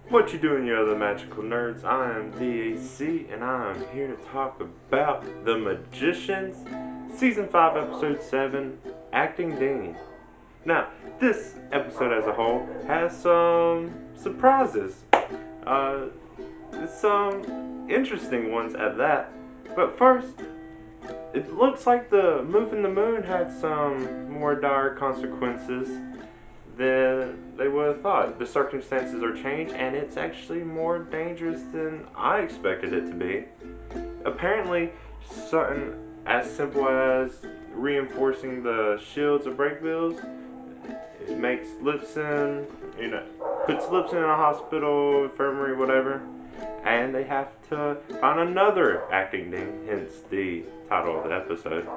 What you doing, you other magical nerds? I am DAC, and I am here to talk about The Magicians, Season 5, Episode 7, Acting Dean. Now, this episode as a whole has some surprises. Some interesting ones at that. But first, it looks like the move in the moon had some more dire consequences than they would have thought. The circumstances are changed, and it's actually more dangerous than I expected it to be. Apparently, something as simple as reinforcing the shields of break bills, it makes Lipson, puts Lipson in a hospital, infirmary, whatever, and they have to find another acting dean, hence the title of the episode.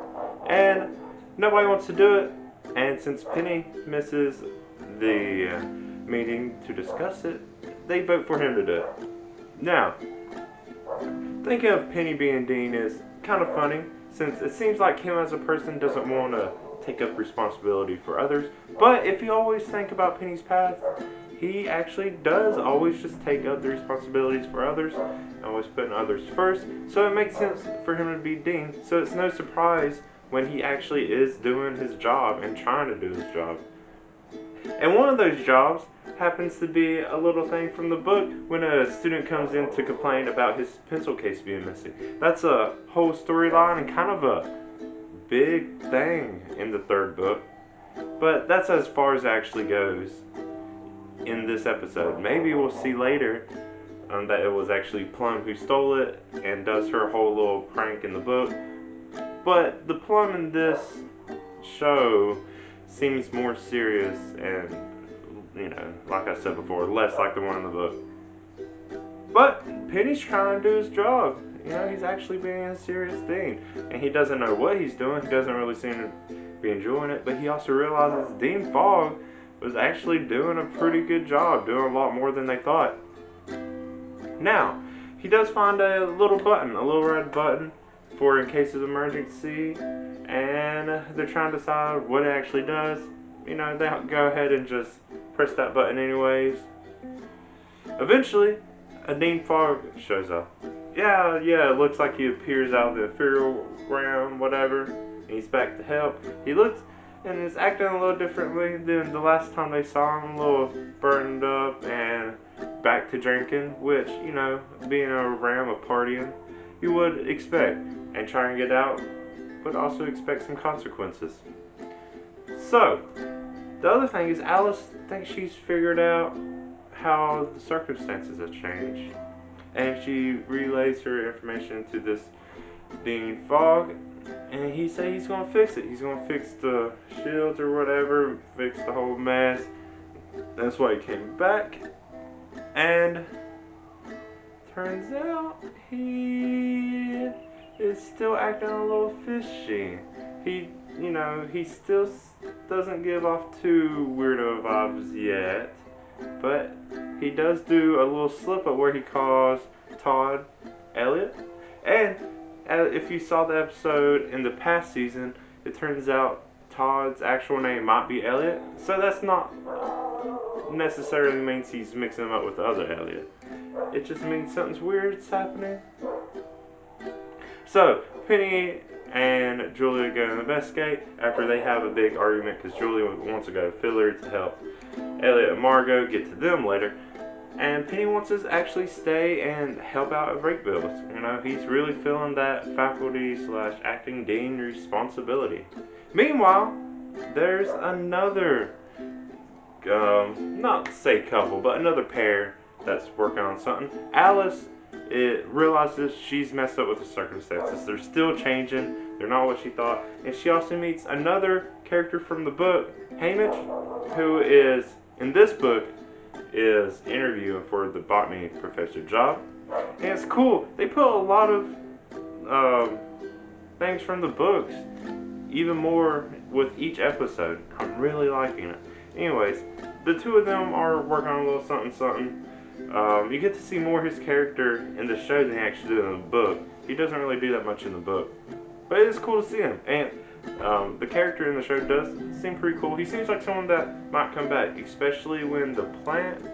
And nobody wants to do it, and since Penny misses the meeting to discuss it, they vote for him to do it. Now, thinking of Penny being dean is kind of funny, since it seems like him as a person doesn't want to take up responsibility for others. But if you always think about Penny's path, he actually does always just take up the responsibilities for others, always putting others first. So it makes sense for him to be dean. So it's no surprise when he actually is doing his job and trying to do his job. And one of those jobs happens to be a little thing from the book when a student comes in to complain about his pencil case being missing. That's a whole storyline and kind of a big thing in the third book. But that's as far as it actually goes in this episode. Maybe we'll see later that it was actually Plum who stole it and does her whole little prank in the book. But the Plum in this show seems more serious and, like I said before, less like the one in the book. But Penny's trying to do his job. He's actually being a serious dean. And he doesn't know what he's doing. He doesn't really seem to be enjoying it. But he also realizes Dean Fogg was actually doing a pretty good job, doing a lot more than they thought. Now, he does find a little red button for in case of emergency, and they're trying to decide what it actually does. They go ahead and just press that button anyways. Eventually, a Dean Fogg shows up. Yeah, it looks like he appears out of the ethereal realm, whatever, and he's back to help. He looks and is acting a little differently than the last time they saw him, a little burned up and back to drinking, which, being a ram of partying, you would expect, and try and get out, but also expect some consequences. So, the other thing is Alice thinks she's figured out how the circumstances have changed, and she relays her information to this Dean Fogg, and he said he's going to fix it. He's going to fix the shields or whatever, fix the whole mess. That's why he came back, and turns out he is still acting a little fishy. He still doesn't give off too weirdo vibes yet, but he does do a little slip up where he calls Todd Elliot. And if you saw the episode in the past season, it turns out Todd's actual name might be Elliot, so that's not necessarily means he's mixing him up with the other Elliot. It just means something's weird's happening. So, Penny and Julia go and investigate after they have a big argument because Julia wants to go to Philly to help Elliot and Margot get to them later. And Penny wants to actually stay and help out at break bills. He's really feeling that faculty/acting dean responsibility. Meanwhile, there's another, not say couple, but another pair that's working on something. Alice realizes she's messed up with the circumstances. They're still changing. They're not what she thought. And she also meets another character from the book, Hamish, who is, in this book, is interviewing for the botany professor job. And it's cool. They put a lot of things from the books, even more with each episode. I'm really liking it. Anyways, the two of them are working on a little something. You get to see more of his character in the show than he actually did in the book. He doesn't really do that much in the book, but it is cool to see him. And the character in the show does seem pretty cool. He seems like someone that might come back, especially when the plant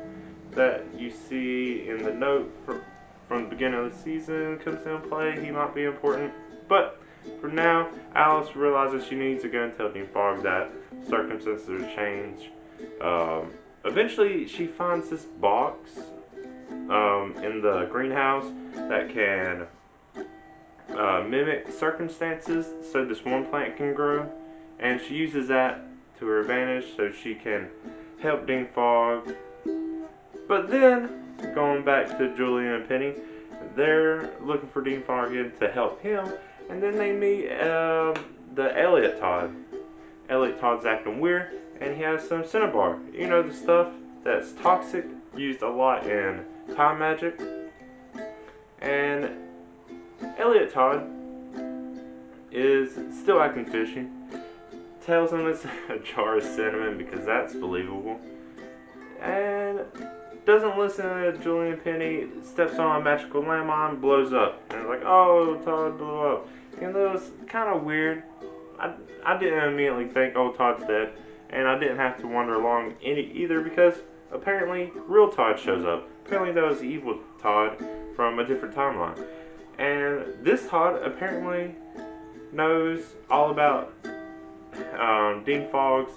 that you see in the note from the beginning of the season comes into play. He might be important. But for now, Alice realizes she needs to go and tell Dean Fogg that circumstances have changed. Eventually, she finds this box in the greenhouse that can mimic circumstances so this one plant can grow. And she uses that to her advantage so she can help Dean Fogg. But then, going back to Julian and Penny, they're looking for Dean Fogg again to help him. And then they meet the Elliot Todd. Elliot Todd's acting weird, and he has some cinnabar. You know, the stuff that's toxic, used a lot in time magic. And Elliot Todd is still acting fishy. Tells him it's a jar of cinnamon because that's believable. And doesn't listen to Julian Penny, steps on a magical landmine, blows up. And it's like, oh, Todd blew up. And that was kind of weird. I didn't immediately think, oh, Todd's dead. And I didn't have to wonder long either because apparently real Todd shows up. Apparently that was the evil Todd from a different timeline. And this Todd apparently knows all about Dean Fogg's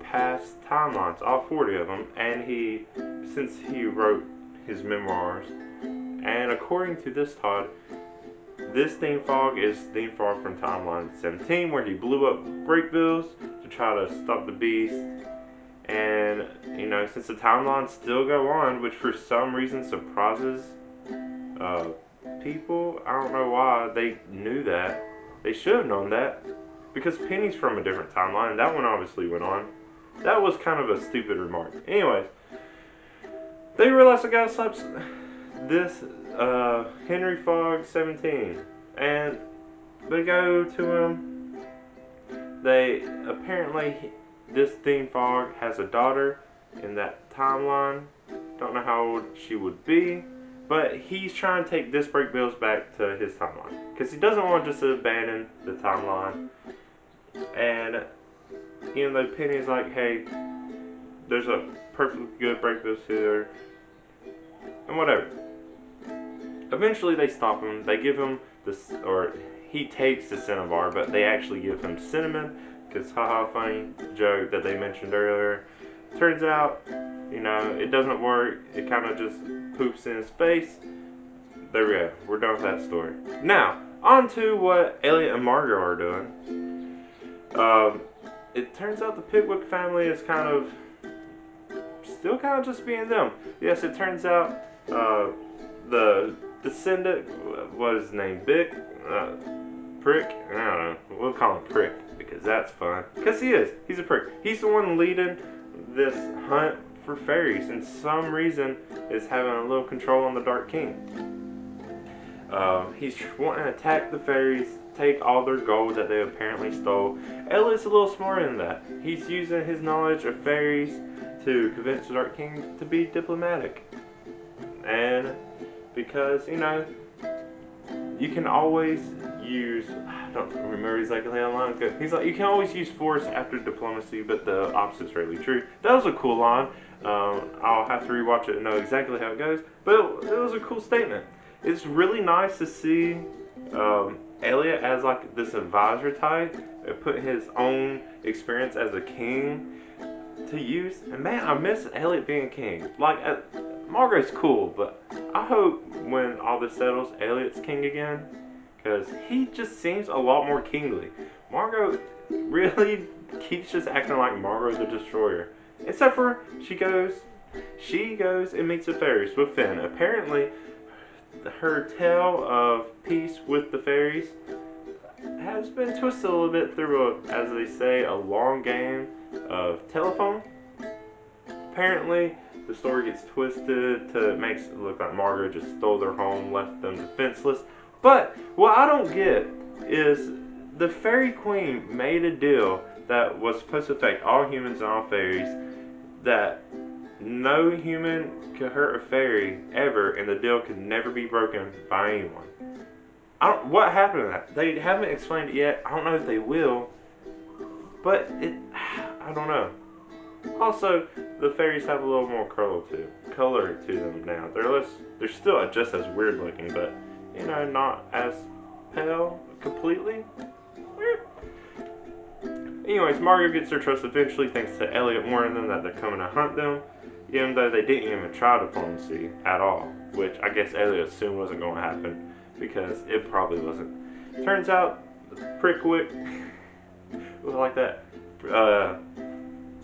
past timelines, all 40 of them, and since he wrote his memoirs, and according to this Todd, this Dean Fogg is Dean Fogg from timeline 17, where he blew up Breakbills to try to stop the beast. And you know, since the timelines still go on, which for some reason surprises people, I don't know why they knew that. They should have known that. Because Penny's from a different timeline, and that one obviously went on. That was kind of a stupid remark. Anyways, they realize they gotta stop this Henry Fogg 17, and they go to him. They apparently, this Dean Fogg has a daughter in that timeline. Don't know how old she would be, but he's trying to take this Breakbills back to his timeline because he doesn't want to just abandon the timeline. And even though Penny's like, hey, there's a perfectly good Breakbills here, and whatever. Eventually they stop him. They give him this, or he takes the cinnabar, but they actually give him cinnamon because haha, funny joke that they mentioned earlier. Turns out, you know, it doesn't work. It kind of just poops in his face. There we go. We're done with that story. Now, on to what Elliot and Margot are doing. It turns out the Pickwick family is still kind of just being them. Yes, it turns out the descendant, what is his name, Prick? I don't know. We'll call him Prick because that's fun. Because he is. He's a prick. He's the one leading this hunt for fairies, and some reason is having a little control on the Dark King. He's wanting to attack the fairies, take all their gold that they apparently stole. Elliot's a little smarter than that. He's using his knowledge of fairies to convince the Dark King to be diplomatic. And because, you know, you can always use, I don't remember exactly how long ago, he's like, you can always use force after diplomacy, but the opposite's really true. That was a cool line. I'll have to rewatch it and know exactly how it goes, but it was a cool statement. It's really nice to see Elliot as like this advisor type, put his own experience as a king to use. And man, I miss Elliot being king. Like, Margaret's cool, but I hope when all this settles, Elliot's king again, because he just seems a lot more kingly. Margot really keeps just acting like Margot the Destroyer, except for she goes and meets the fairies with Finn. Apparently, her tale of peace with the fairies has been twisted a little bit through, as they say, a long game of telephone. Apparently, the story gets twisted to make it look like Margaret just stole their home, left them defenseless. But what I don't get is the Fairy Queen made a deal that was supposed to affect all humans and all fairies, that no human could hurt a fairy ever, and the deal could never be broken by anyone. What happened to that? They haven't explained it yet. I don't know if they will, but I don't know. Also, the fairies have a little more color to them now. They're still just as weird looking, but not as pale completely. Anyways, Mario gets their trust eventually thanks to Elliot warning them that they're coming to hunt them, even though they didn't even try diplomacy at all, which I guess Elliot assumed wasn't going to happen because it probably wasn't. Turns out the Prickwick, like that,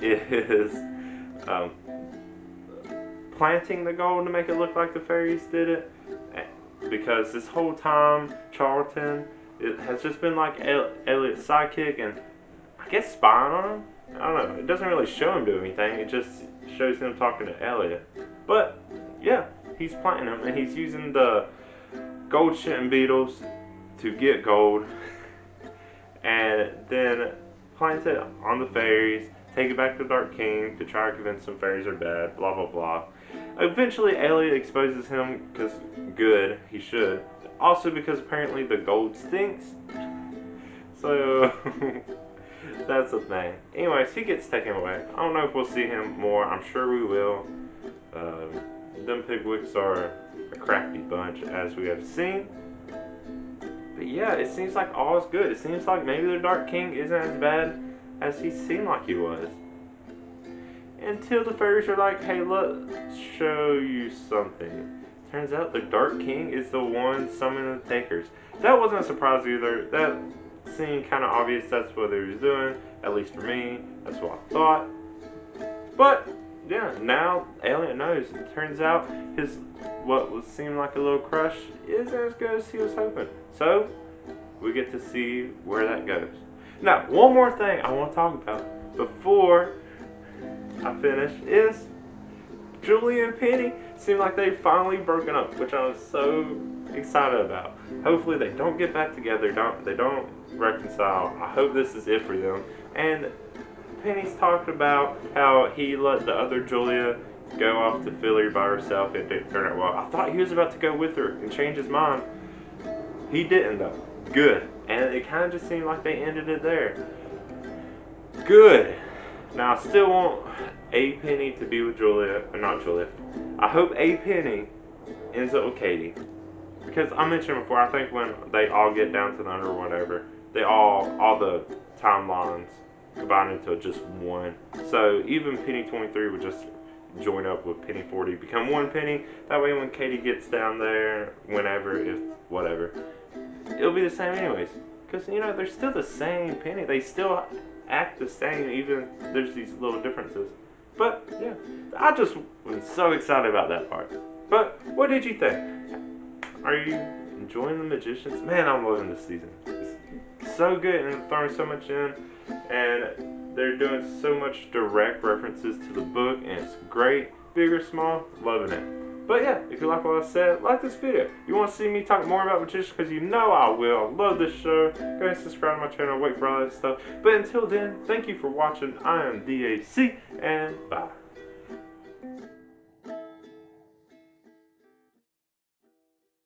is planting the gold to make it look like the fairies did it, because this whole time Charlton has just been like Elliot's sidekick and I guess spying on him. I don't know. It doesn't really show him do anything. It just shows him talking to Elliot. But yeah, he's planting them and he's using the gold shitting beetles to get gold and then plant it on the fairies, take it back to Dark King to try to convince some fairies are bad, blah blah blah. Eventually Elliot exposes him because good, he should. Also because apparently the gold stinks. So that's the thing. Anyways, he gets taken away. I don't know if we'll see him more. I'm sure we will. Them Pigwicks are a crafty bunch, as we have seen. But yeah, it seems like all is good. It seems like maybe the Dark King isn't as bad as he seemed like he was. Until the fairies are like, hey, let's show you something. Turns out the Dark King is the one summoning the Takers. That wasn't a surprise either. That seemed kind of obvious that's what he was doing. At least for me, that's what I thought. But yeah, now Elliot knows. It turns out his what was seemed like a little crush isn't as good as he was hoping. So we get to see where that goes. Now, one more thing I want to talk about before I finish is Julie and Penny seem like they've finally broken up, which I was so excited about. Hopefully they don't get back together, they don't reconcile. I hope this is it for them. And Penny's talked about how he let the other Julia go off to Philly by herself. It didn't turn out well. I thought he was about to go with her and change his mind. He didn't though. Good. And it kind of just seemed like they ended it there. Good. Now I still want A. Penny to be with Julia, or not Julia. I hope A. Penny ends up with Katie. Because I mentioned before, I think when they all get down to the end or whatever, all the timelines combine into just one. So even Penny 23 would just join up with Penny 40, become one Penny. That way when Katie gets down there, whenever, if whatever, it'll be the same anyways. Because, they're still the same Penny. They still act the same, even there's these little differences. But, yeah, I just was so excited about that part. But, what did you think? Are you enjoying The Magicians? Man, I'm loving this season. It's so good and throwing so much in. And they're doing so much direct references to the book. And it's great. Big or small, loving it. But yeah, if you like what I said, like this video. You want to see me talk more about Magicians, because you know I will. I love this show. Go ahead and subscribe to my channel. Wait for all that stuff. But until then, thank you for watching. I am DAC, and bye.